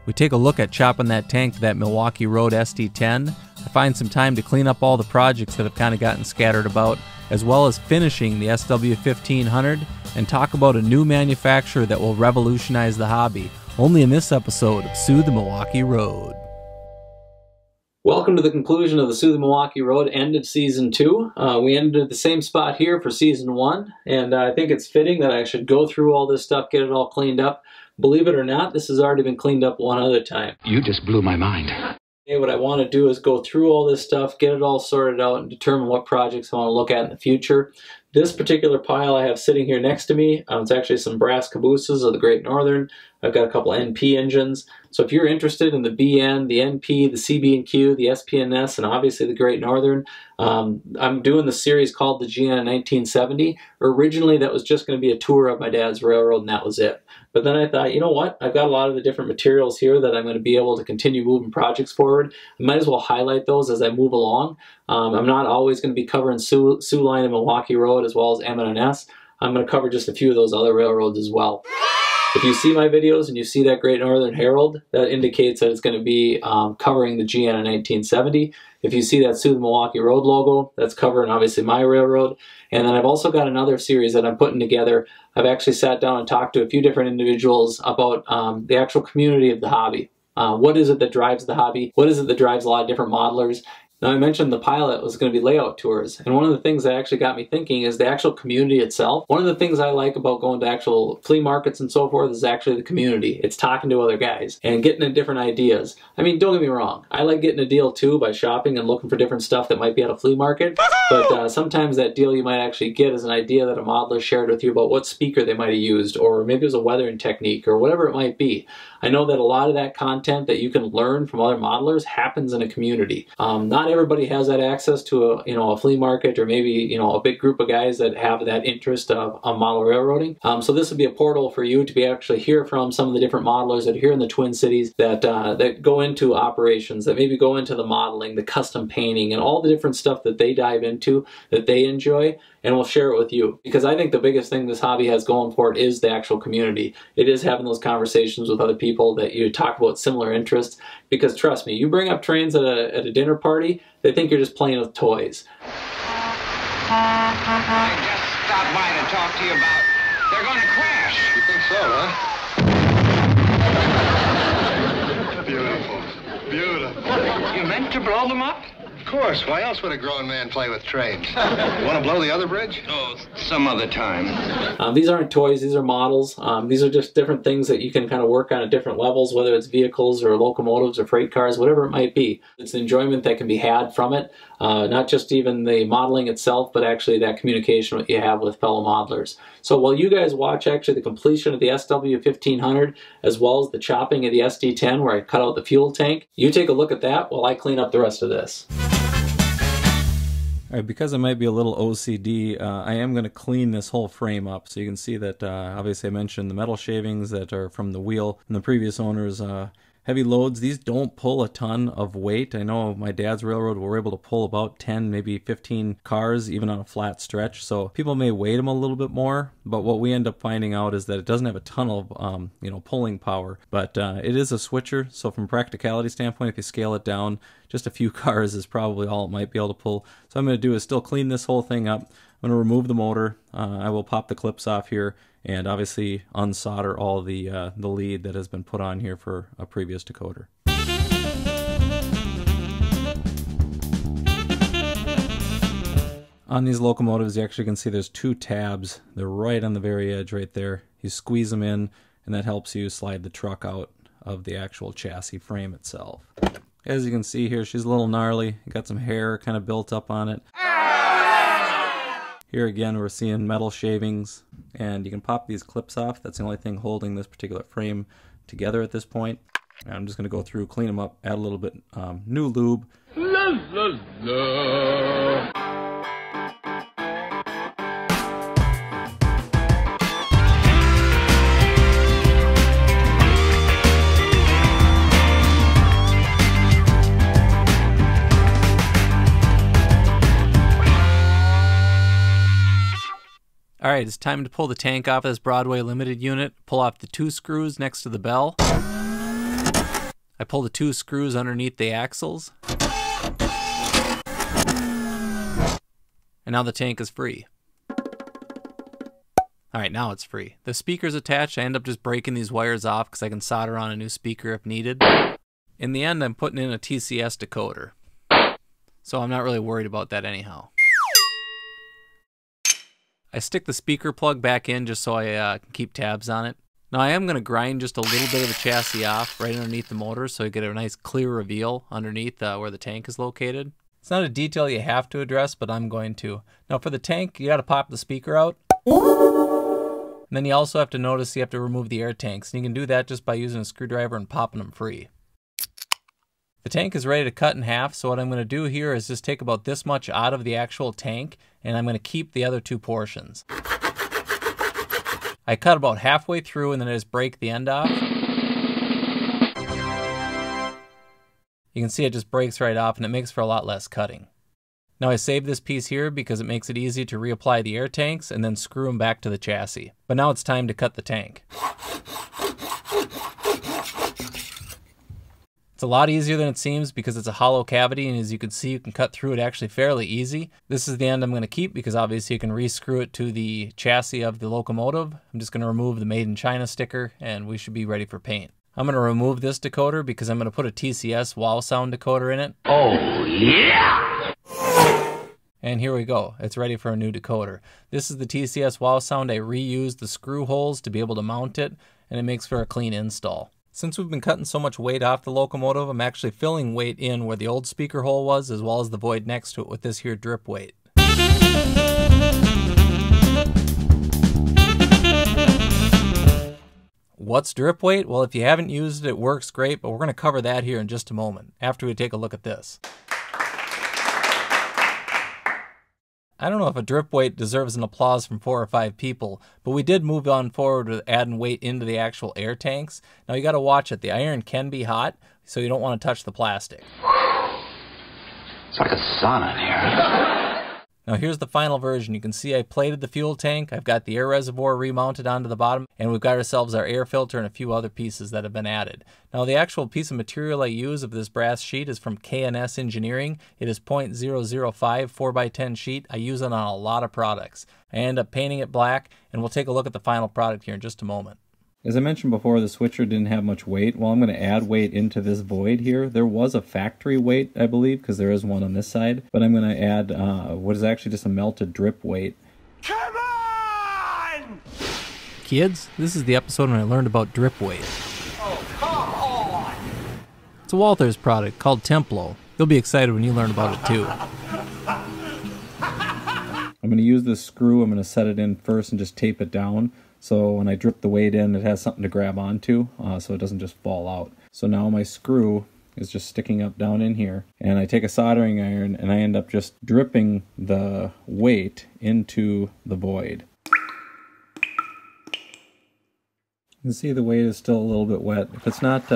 We take a look at chopping that tank to that Milwaukee Road SD10. I find some time to clean up all the projects that have kind of gotten scattered about, as well as finishing the SW1500 and talk about a new manufacturer that will revolutionize the hobby. Only in this episode of SOO The Milwaukee Road. Welcome to the conclusion of the SOO The Milwaukee Road, end of Season 2. We ended at the same spot here for Season 1, and I think it's fitting that I should go through all this stuff, get it all cleaned up. Believe it or not, this has already been cleaned up one other time. You just blew my mind. Today, what I want to do is go through all this stuff, get it all sorted out, and determine what projects I want to look at in the future. This particular pile I have sitting here next to me, it's actually some brass cabooses of the Great Northern. I've got a couple NP engines. So if you're interested in the BN, the NP, the CB&Q, the SPNS, and obviously the Great Northern, I'm doing the series called the GN 1970. Originally, that was just going to be a tour of my dad's railroad, and that was it. But then I thought, you know what? I've got a lot of the different materials here that I'm going to be able to continue moving projects forward. I might as well highlight those as I move along. I'm not always going to be covering Sioux Line and Milwaukee Road as well as M&S. I'm going to cover just a few of those other railroads as well. If you see my videos and you see that Great Northern Herald, that indicates that it's going to be covering the GN in 1970. If you see that SOO The Milwaukee Road logo, that's covering obviously my railroad. And then I've also got another series that I'm putting together. I've actually sat down and talked to a few different individuals about the actual community of the hobby. What is it that drives the hobby? What is it that drives a lot of different modelers? Now, I mentioned the pilot was going to be layout tours, and one of the things that actually got me thinking is the actual community itself. One of the things I like about going to actual flea markets and so forth is actually the community. It's talking to other guys and getting at different ideas. I mean, don't get me wrong. I like getting a deal too by shopping and looking for different stuff that might be at a flea market, but sometimes that deal you might actually get is an idea that a modeler shared with you about what speaker they might have used, or maybe it was a weathering technique, or whatever it might be. I know that a lot of that content that you can learn from other modelers happens in a community. Not everybody has that access to a flea market, or maybe a big group of guys that have that interest of model railroading. So this would be a portal for you to be actually hear from some of the different modelers that are here in the Twin Cities that that go into operations, that maybe go into the modeling, the custom painting, and all the different stuff that they dive into that they enjoy, and we'll share it with you. Because I think the biggest thing this hobby has going for it is the actual community. It is having those conversations with other people that you talk about similar interests. Because trust me, you bring up trains at a dinner party, they think you're just playing with toys. I just stopped by to talk to you about... They're going to crash. You think so, huh? Beautiful. Beautiful. You meant to blow them up? Of course. Why else would a grown man play with trains? You want to blow the other bridge? Oh, some other time. These aren't toys, these are models. These are just different things that you can kind of work on at different levels, whether it's vehicles or locomotives or freight cars, whatever it might be. It's the enjoyment that can be had from it, not just even the modeling itself, but actually that communication that you have with fellow modelers. So while you guys watch actually the completion of the SW1500, as well as the chopping of the SD10 where I cut out the fuel tank, you take a look at that while I clean up the rest of this. All right, because I might be a little OCD, I am going to clean this whole frame up. So you can see that obviously I mentioned the metal shavings that are from the wheel and the previous owner's heavy loads. These don't pull a ton of weight. I know my dad's railroad, we were able to pull about 10, maybe 15 cars, even on a flat stretch. So people may weight them a little bit more, but what we end up finding out is that it doesn't have a ton of, pulling power. But it is a switcher, so from a practicality standpoint, if you scale it down, just a few cars is probably all it might be able to pull. So what I'm going to do is still clean this whole thing up. I'm going to remove the motor. I will pop the clips off here and obviously unsolder all the lead that has been put on here for a previous decoder. On these locomotives, you actually can see there's two tabs. They're right on the very edge right there. You squeeze them in, and that helps you slide the truck out of the actual chassis frame itself. As you can see here, she's a little gnarly. Got some hair kind of built up on it. Here again, we're seeing metal shavings, and you can pop these clips off. That's the only thing holding this particular frame together at this point. And I'm just going to go through, clean them up, add a little bit new lube. La, la, la. Alright, it's time to pull the tank off this Broadway Limited unit, pull off the two screws next to the bell. I pull the 2 screws underneath the axles. And now the tank is free. Alright, now it's free. The speaker's attached. I end up just breaking these wires off because I can solder on a new speaker if needed. In the end, I'm putting in a TCS decoder. So I'm not really worried about that anyhow. I stick the speaker plug back in just so I can keep tabs on it. Now I am going to grind just a little bit of the chassis off right underneath the motor so you get a nice clear reveal underneath where the tank is located. It's not a detail you have to address, but I'm going to. Now for the tank, you got to pop the speaker out. And then you also have to notice you have to remove the air tanks. And you can do that just by using a screwdriver and popping them free. The tank is ready to cut in half, so what I'm going to do here is just take about this much out of the actual tank, and I'm going to keep the other 2 portions. I cut about halfway through and then I just break the end off. You can see it just breaks right off and it makes for a lot less cutting. Now I save this piece here because it makes it easy to reapply the air tanks and then screw them back to the chassis. But now it's time to cut the tank. It's a lot easier than it seems because it's a hollow cavity, and as you can see, you can cut through it actually fairly easy. This is the end I'm going to keep because obviously you can re-screw it to the chassis of the locomotive. I'm just going to remove the Made in China sticker and we should be ready for paint. I'm going to remove this decoder because I'm going to put a TCS wow sound decoder in it. Oh, yeah! And here we go. It's ready for a new decoder. This is the TCS wow sound. I reused the screw holes to be able to mount it, and it makes for a clean install. Since we've been cutting so much weight off the locomotive, I'm actually filling weight in where the old speaker hole was, as well as the void next to it with this here drip weight. What's drip weight? Well, if you haven't used it, it works great, but we're going to cover that here in just a moment, after we take a look at this. I don't know if a drip weight deserves an applause from 4 or 5 people, but we did move on forward with adding weight into the actual air tanks. Now you got to watch it. The iron can be hot, so you don't want to touch the plastic. It's like a sauna in here. Now here's the final version. You can see I plated the fuel tank, I've got the air reservoir remounted onto the bottom, and we've got ourselves our air filter and a few other pieces that have been added. Now the actual piece of material I use of this brass sheet is from K&S Engineering. It is .005 4x10 sheet. I use it on a lot of products. I end up painting it black, and we'll take a look at the final product here in just a moment. As I mentioned before, the switcher didn't have much weight. Well, I'm going to add weight into this void here. There was a factory weight, I believe, because there is one on this side. But I'm going to add what is actually just a melted drip weight. Come on! Kids, this is the episode when I learned about drip weight. Oh, come on! It's a Walther's product called Milw. You'll be excited when you learn about it too. I'm going to use this screw. I'm going to set it in first and just tape it down. So when I drip the weight in, it has something to grab onto, so it doesn't just fall out. So now my screw is just sticking up down in here, and I take a soldering iron and I end up just dripping the weight into the void. You can see the weight is still a little bit wet. If it's not,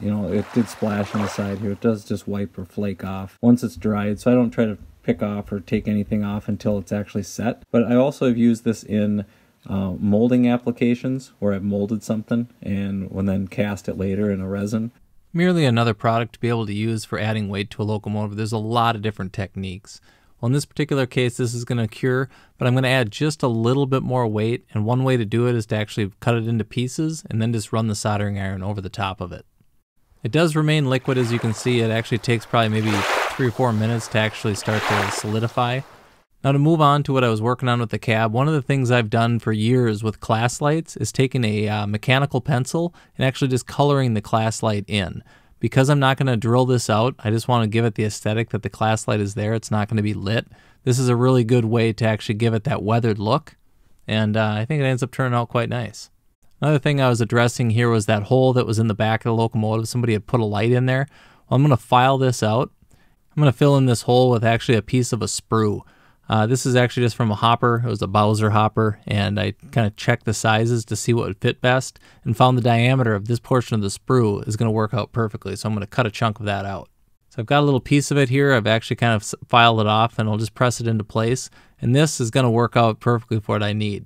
you know, it did splash on the side here. It does just wipe or flake off once it's dried, so I don't try to pick off or take anything off until it's actually set. But I also have used this in molding applications where I've molded something and will then cast it later in a resin. Merely another product to be able to use for adding weight to a locomotive. There's a lot of different techniques. Well, in this particular case, this is going to cure, but I'm going to add just a little bit more weight, and one way to do it is to actually cut it into pieces and then just run the soldering iron over the top of it. It does remain liquid, as you can see. It actually takes probably maybe 3 or 4 minutes to actually start to solidify. Now to move on to what I was working on with the cab, one of the things I've done for years with class lights is taking a mechanical pencil and actually just coloring the class light in. Because I'm not going to drill this out, I just want to give it the aesthetic that the class light is there. It's not going to be lit. This is a really good way to actually give it that weathered look, and I think it ends up turning out quite nice. Another thing I was addressing here was that hole that was in the back of the locomotive. Somebody had put a light in there. Well, I'm going to file this out. I'm going to fill in this hole with actually a piece of a sprue. This is actually just from a hopper. It was a Bowser hopper, and I kind of checked the sizes to see what would fit best and found the diameter of this portion of the sprue is going to work out perfectly, so I'm going to cut a chunk of that out. So I've got a little piece of it here. I've actually kind of filed it off, and I'll just press it into place, and this is going to work out perfectly for what I need.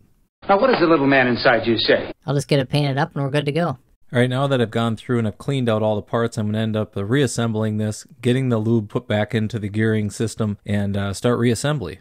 Now, what does the little man inside you say? I'll just get it painted up and we're good to go. All right, now that I've gone through and I've cleaned out all the parts, I'm going to end up reassembling this, getting the lube put back into the gearing system, and start reassembly.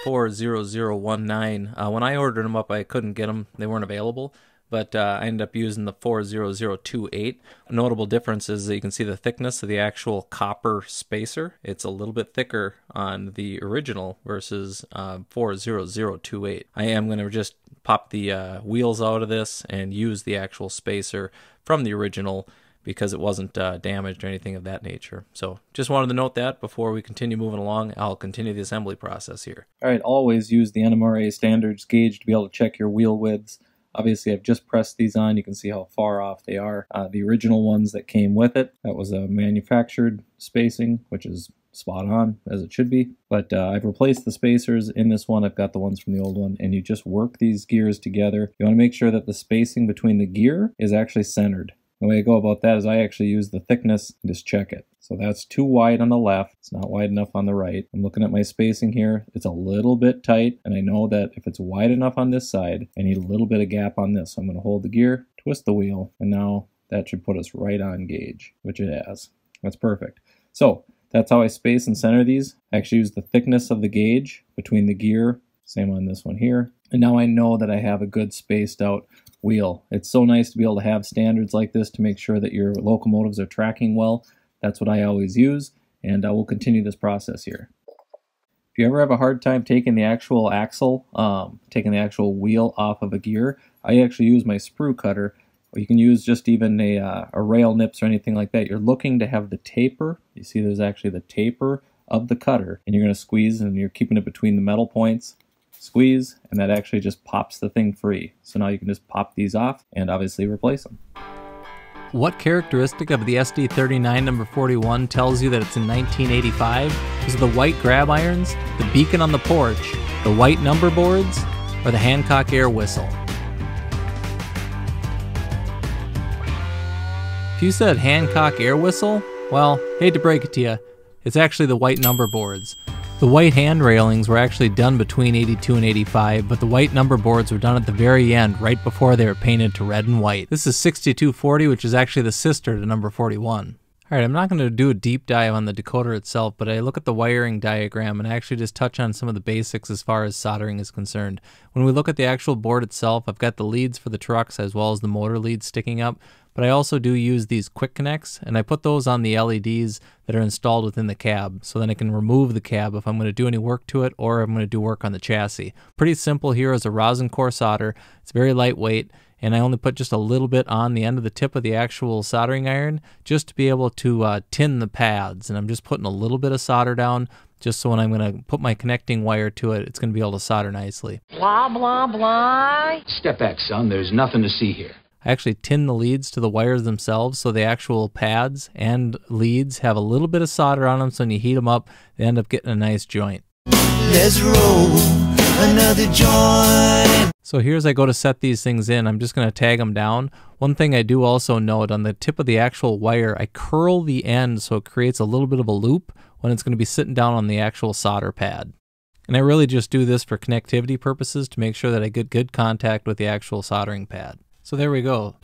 40019. When I ordered them up, I couldn't get them. They weren't available. But I ended up using the 40028. A notable difference is that you can see the thickness of the actual copper spacer. It's a little bit thicker on the original versus 40028. I am going to just pop the wheels out of this and use the actual spacer from the original because it wasn't damaged or anything of that nature. So just wanted to note that before we continue moving along. I'll continue the assembly process here. All right, always use the NMRA standards gauge to be able to check your wheel widths. Obviously, I've just pressed these on. You can see how far off they are. The original ones that came with it, that was a manufactured spacing, which is spot on, as it should be. But I've replaced the spacers in this one. I've got the ones from the old one. And you just work these gears together. You want to make sure that the spacing between the gear is actually centered. The way I go about that is I actually use the thickness and just check it. So that's too wide on the left. It's not wide enough on the right. I'm looking at my spacing here. It's a little bit tight, and I know that if it's wide enough on this side, I need a little bit of gap on this. So I'm going to hold the gear, twist the wheel, and now that should put us right on gauge, which it has. That's perfect. So that's how I space and center these. I actually use the thickness of the gauge between the gear. Same on this one here. And now I know that I have a good spaced out wheel. It's so nice to be able to have standards like this to make sure that your locomotives are tracking well. That's what I always use, and I will continue this process here. If you ever have a hard time taking the actual axle, taking the actual wheel off of a gear, I actually use my sprue cutter. Or you can use just even a rail nips or anything like that. You're looking to have the taper. You see there's actually the taper of the cutter, and you're going to squeeze, and you're keeping it between the metal points. Squeeze, and that actually just pops the thing free. So now you can just pop these off and obviously replace them. What characteristic of the SD39 number 41 tells you that it's in 1985? Is it the white grab irons, the beacon on the porch, the white number boards, or the Hancock air whistle? If you said Hancock air whistle, well, hate to break it to you, it's actually the white number boards. The white hand railings were actually done between 82 and 85, but the white number boards were done at the very end, right before they were painted to red and white. This is 6240, which is actually the sister to number 41. Alright, I'm not going to do a deep dive on the decoder itself, but I look at the wiring diagram and I actually just touch on some of the basics as far as soldering is concerned. When we look at the actual board itself, I've got the leads for the trucks as well as the motor leads sticking up, but I also do use these quick connects, and I put those on the LEDs that are installed within the cab, so then I can remove the cab if I'm going to do any work to it or I'm going to do work on the chassis. Pretty simple here is a rosin core solder. It's very lightweight, and I only put just a little bit on the end of the tip of the actual soldering iron just to be able to tin the pads, and I'm just putting a little bit of solder down just so when I'm going to put my connecting wire to it, it's going to be able to solder nicely. Blah, blah, blah. Step back, son. There's nothing to see here. I actually tin the leads to the wires themselves, so the actual pads and leads have a little bit of solder on them, so when you heat them up, they end up getting a nice joint. Let's roll another joint. So here as I go to set these things in, I'm just going to tag them down. One thing I do also note, on the tip of the actual wire, I curl the end so it creates a little bit of a loop when it's going to be sitting down on the actual solder pad. And I really just do this for connectivity purposes to make sure that I get good contact with the actual soldering pad. So there we go.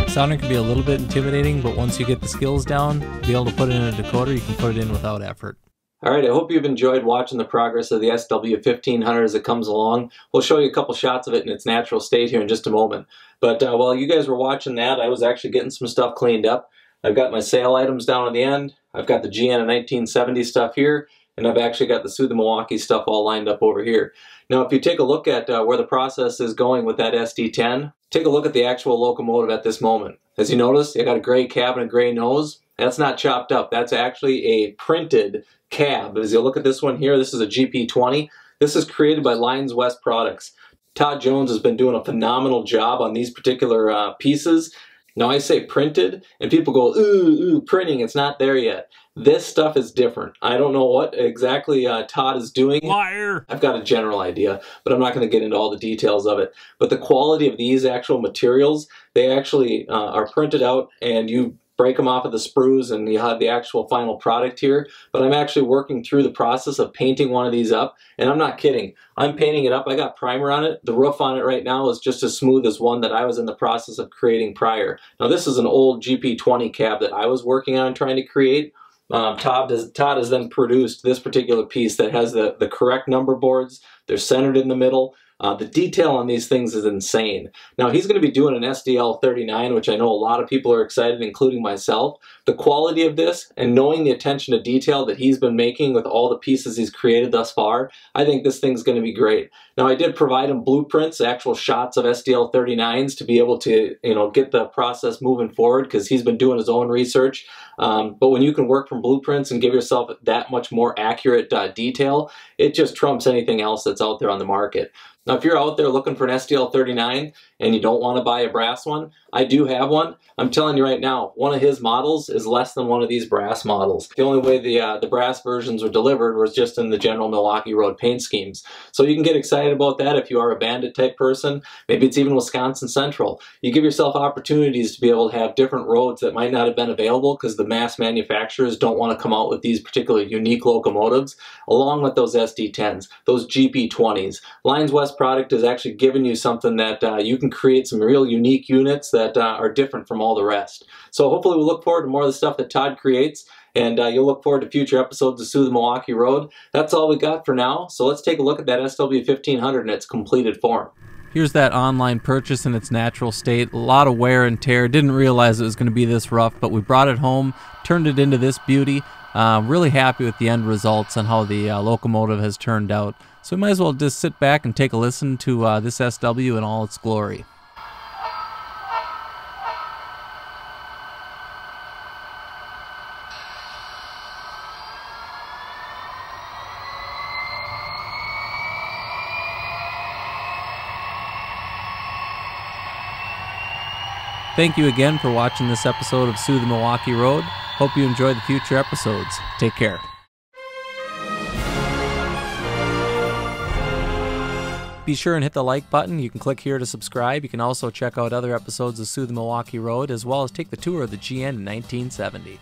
Soldering can be a little bit intimidating, but once you get the skills down, be able to put it in a decoder, you can put it in without effort. Alright, I hope you've enjoyed watching the progress of the SW1500 as it comes along. We'll show you a couple shots of it in its natural state here in just a moment. But while you guys were watching that, I was actually getting some stuff cleaned up. I've got my sale items down at the end. I've got the GN 1970 stuff here. And I've actually got the SOO The Milwaukee stuff all lined up over here. Now, if you take a look at where the process is going with that SD10, take a look at the actual locomotive at this moment. As you notice, I got a gray cab and a gray nose. That's not chopped up. That's actually a printed cab. As you look at this one here, this is a GP20. This is created by Lines West Products. Todd Jones has been doing a phenomenal job on these particular pieces. Now, I say printed, and people go, ooh, printing, it's not there yet. This stuff is different. I don't know what exactly Todd is doing. Liar! I've got a general idea, but I'm not going to get into all the details of it. But the quality of these actual materials, they actually are printed out, and you break them off of the sprues and you have the actual final product here. But I'm actually working through the process of painting one of these up, and I'm not kidding. I'm painting it up. I got primer on it. The roof on it right now is just as smooth as one that I was in the process of creating prior. Now this is an old GP20 cab that I was working on trying to create. Todd has then produced this particular piece that has the correct number boards. They're centered in the middle. The detail on these things is insane. Now he's going to be doing an SDL39, which I know a lot of people are excited, including myself. The quality of this and knowing the attention to detail that he's been making with all the pieces he's created thus far, I think this thing's going to be great. Now I did provide him blueprints, actual shots of SDL39s to be able to, get the process moving forward, because he's been doing his own research. But when you can work from blueprints and give yourself that much more accurate detail, it just trumps anything else that's out there on the market. Now, if you're out there looking for an SDL39 and you don't want to buy a brass one, I do have one. I'm telling you right now, one of his models is less than one of these brass models. The only way the brass versions were delivered was just in the general Milwaukee Road paint schemes. So you can get excited about that if you are a bandit type person. Maybe it's even Wisconsin Central. You give yourself opportunities to be able to have different roads that might not have been available because the mass manufacturers don't want to come out with these particular unique locomotives, along with those SD10s, those GP20s. Lines West product is actually giving you something that you can create some real unique units that are different from all the rest. So hopefully we'll look forward to more of the stuff that Todd creates, and you'll look forward to future episodes of SOO The Milwaukee Road. That's all we got for now, so let's take a look at that SW1500 in its completed form. Here's that online purchase in its natural state. A lot of wear and tear. Didn't realize it was going to be this rough, but we brought it home, turned it into this beauty. Really happy with the end results and how the locomotive has turned out. So we might as well just sit back and take a listen to this SW in all its glory. Thank you again for watching this episode of SOO The Milwaukee Road. Hope you enjoy the future episodes. Take care. Be sure and hit the like button. You can click here to subscribe. You can also check out other episodes of SOO The Milwaukee Road, as well as take the tour of the GN in 1970.